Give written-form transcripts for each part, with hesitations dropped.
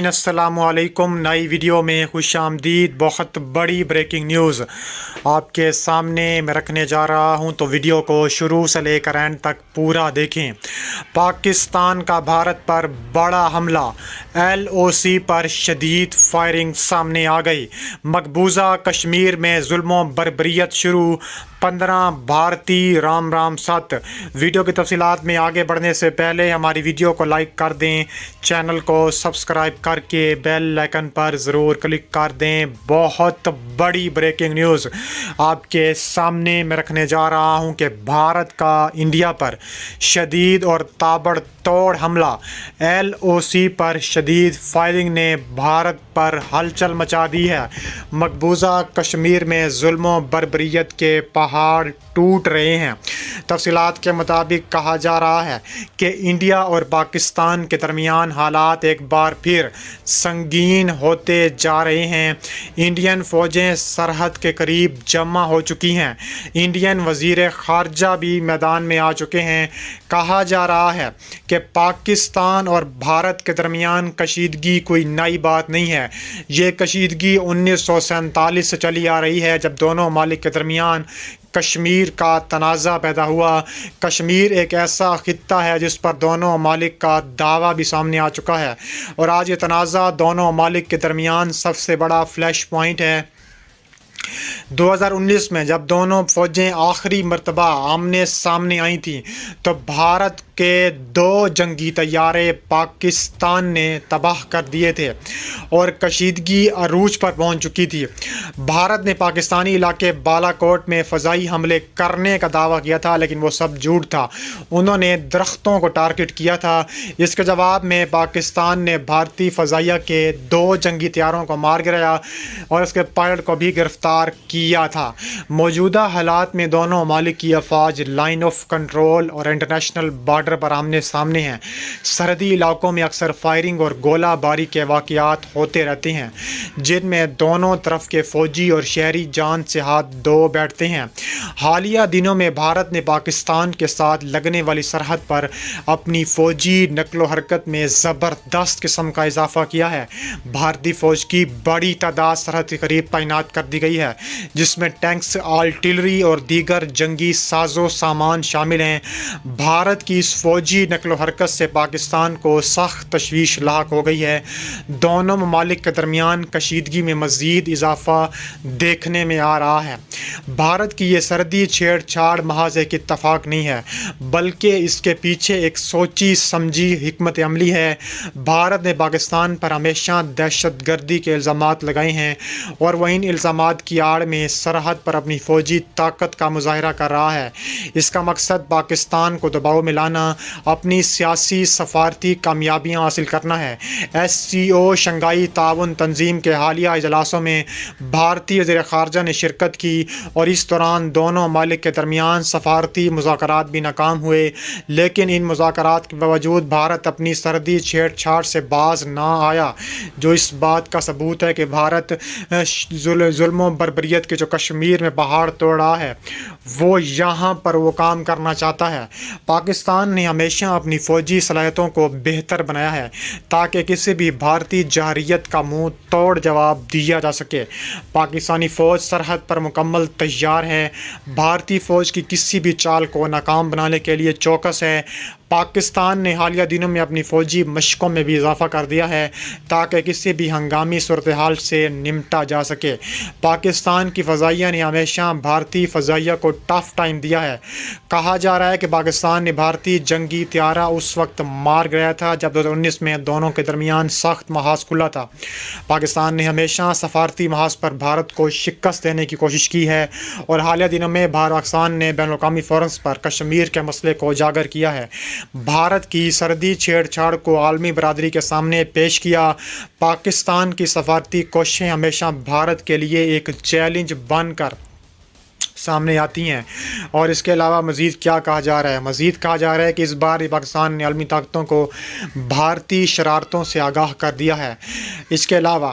السلام علیکم، نئی ویڈیو میں خوش آمدید۔ بہت بڑی بریکنگ نیوز آپ کے سامنے میں رکھنے جا رہا ہوں، تو ویڈیو کو شروع سے لے کر اینڈ تک پورا دیکھیں۔ پاکستان کا بھارت پر بڑا حملہ، LOC پر شدید فائرنگ سامنے آ گئی۔ مقبوضہ کشمیر میں ظلم و بربریت شروع، 15 بھارتی رام 7۔ ویڈیو کی تفصیلات میں آگے بڑھنے سے پہلے ہماری ویڈیو کو لائک کر دیں، چینل کو سبسکرائب کر کے بیل آئیکن پر ضرور کلک کر دیں۔ بہت بڑی بریکنگ نیوز آپ کے سامنے میں رکھنے جا رہا ہوں کہ بھارت کا انڈیا پر شدید اور تابڑ توڑ حملہ، LOC پر شدید فائرنگ نے بھارت پر ہلچل مچا دی ہے۔ مقبوضہ کشمیر میں ظلم و بربریت کے پہاڑ ٹوٹ رہے ہیں۔ تفصیلات کے مطابق کہا جا رہا ہے کہ انڈیا اور پاکستان کے درمیان حالات ایک بار پھر سنگین ہوتے جا رہے ہیں۔ انڈین فوجیں سرحد کے قریب جمع ہو چکی ہیں۔ انڈین وزیر خارجہ بھی میدان میں آ چکے ہیں۔ کہا جا رہا ہے کہ پاکستان اور بھارت کے درمیان کشیدگی کوئی نئی بات نہیں ہے۔ یہ کشیدگی 1947 سے چلی آ رہی ہے، جب دونوں ممالک کے درمیان کشمیر کا تنازع پیدا ہوا۔ کشمیر ایک ایسا خطہ ہے جس پر دونوں ممالک کا دعویٰ بھی سامنے آ چکا ہے، اور آج یہ تنازع دونوں ممالک کے درمیان سب سے بڑا فلیش پوائنٹ ہے۔ 2019 میں جب دونوں فوجیں آخری مرتبہ آمنے سامنے آئی تھیں، تو بھارت کے 2 جنگی طیارے پاکستان نے تباہ کر دیے تھے اور کشیدگی عروج پر پہنچ چکی تھی۔ بھارت نے پاکستانی علاقے بالا کوٹ میں فضائی حملے کرنے کا دعویٰ کیا تھا، لیکن وہ سب جھوٹ تھا۔ انہوں نے درختوں کو ٹارگٹ کیا تھا۔ اس کے جواب میں پاکستان نے بھارتی فضائیہ کے 2 جنگی طیاروں کو مار گرایا اور اس کے پائلٹ کو بھی گرفتار کیا تھا۔ موجودہ حالات میں دونوں ممالک کی افواج لائن آف کنٹرول اور انٹرنیشنل بارڈر پر آمنے سامنے ہیں۔ سرحدی علاقوں میں اکثر فائرنگ اور گولہ باری کے واقعات ہوتے رہتے ہیں، جن میں دونوں طرف کے فوجی اور شہری جان سے ہاتھ دھو بیٹھتے ہیں۔ حالیہ دنوں میں بھارت نے پاکستان کے ساتھ لگنے والی سرحد پر اپنی فوجی نقل و حرکت میں زبردست قسم کا اضافہ کیا ہے۔ بھارتی فوج کی بڑی تعداد سرحد کے قریب تعینات کر دی گئی ہے، جس میں ٹینکس، آرٹلری اور دیگر جنگی ساز و سامان شامل ہیں۔ بھارت کی اس فوجی نقل و حرکت سے پاکستان کو سخت تشویش لاحق ہو گئی ہے۔ دونوں ممالک کے درمیان کشیدگی میں مزید اضافہ دیکھنے میں آ رہا ہے۔ بھارت کی یہ سرحدی چھیڑ چھاڑ محض ایک اتفاق نہیں ہے، بلکہ اس کے پیچھے ایک سوچی سمجھی حکمت عملی ہے۔ بھارت نے پاکستان پر ہمیشہ دہشت گردی کے الزامات لگائے ہیں، اور وہ ان الزامات کی آڑ میں سرحد پر اپنی فوجی طاقت کا مظاہرہ کر رہا ہے۔ اس کا مقصد پاکستان کو دباؤ میں لانا، اپنی سیاسی سفارتی کامیابیاں حاصل کرنا ہے۔ SCO شنگھائی تعاون تنظیم کے حالیہ اجلاسوں میں بھارتی وزیر خارجہ نے شرکت کی، اور اس دوران دونوں ممالک کے درمیان سفارتی مذاکرات بھی ناکام ہوئے، لیکن ان مذاکرات کے باوجود بھارت اپنی سرحدی چھیڑ چھاڑ سے باز نہ آیا، جو اس بات کا ثبوت ہے کہ بھارت ظلم و بربریت کے جو کشمیر میں پہاڑ توڑ رہا ہے، وہ یہاں پر وہ کام کرنا چاہتا ہے۔ پاکستان نے ہمیشہ اپنی فوجی صلاحیتوں کو بہتر بنایا ہے، تاکہ کسی بھی بھارتی جارحیت کا منہ توڑ جواب دیا جا سکے۔ پاکستانی فوج سرحد پر مکمل تیار ہے، بھارتی فوج کی کسی بھی چال کو ناکام بنانے کے لیے چوکس ہے۔ پاکستان نے حالیہ دنوں میں اپنی فوجی مشقوں میں بھی اضافہ کر دیا ہے، تاکہ کسی بھی ہنگامی صورتحال سے نمٹا جا سکے۔ پاکستان کی فضائیہ نے ہمیشہ بھارتی فضائیہ کو ٹف ٹائم دیا ہے۔ کہا جا رہا ہے کہ پاکستان نے بھارتی جنگی طیارہ اس وقت مار گرایا تھا جب 2019 میں دونوں کے درمیان سخت محاذ کھلا تھا۔ پاکستان نے ہمیشہ سفارتی محاذ پر بھارت کو شکست دینے کی کوشش کی ہے، اور حالیہ دنوں میں پاکستان نے بین الاقوامی فورمز پر کشمیر کے مسئلے کو اجاگر کیا ہے۔ بھارت کی سرحدی چھیڑ چھاڑ کو عالمی برادری کے سامنے پیش کیا۔ پاکستان کی سفارتی کوششیں ہمیشہ بھارت کے لیے ایک چیلنج بن کر سامنے آتی ہیں۔ اور اس کے علاوہ مزید کیا کہا جا رہا ہے؟ مزید کہا جا رہا ہے کہ اس بار پاکستان نے عالمی طاقتوں کو بھارتی شرارتوں سے آگاہ کر دیا ہے۔ اس کے علاوہ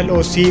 LOC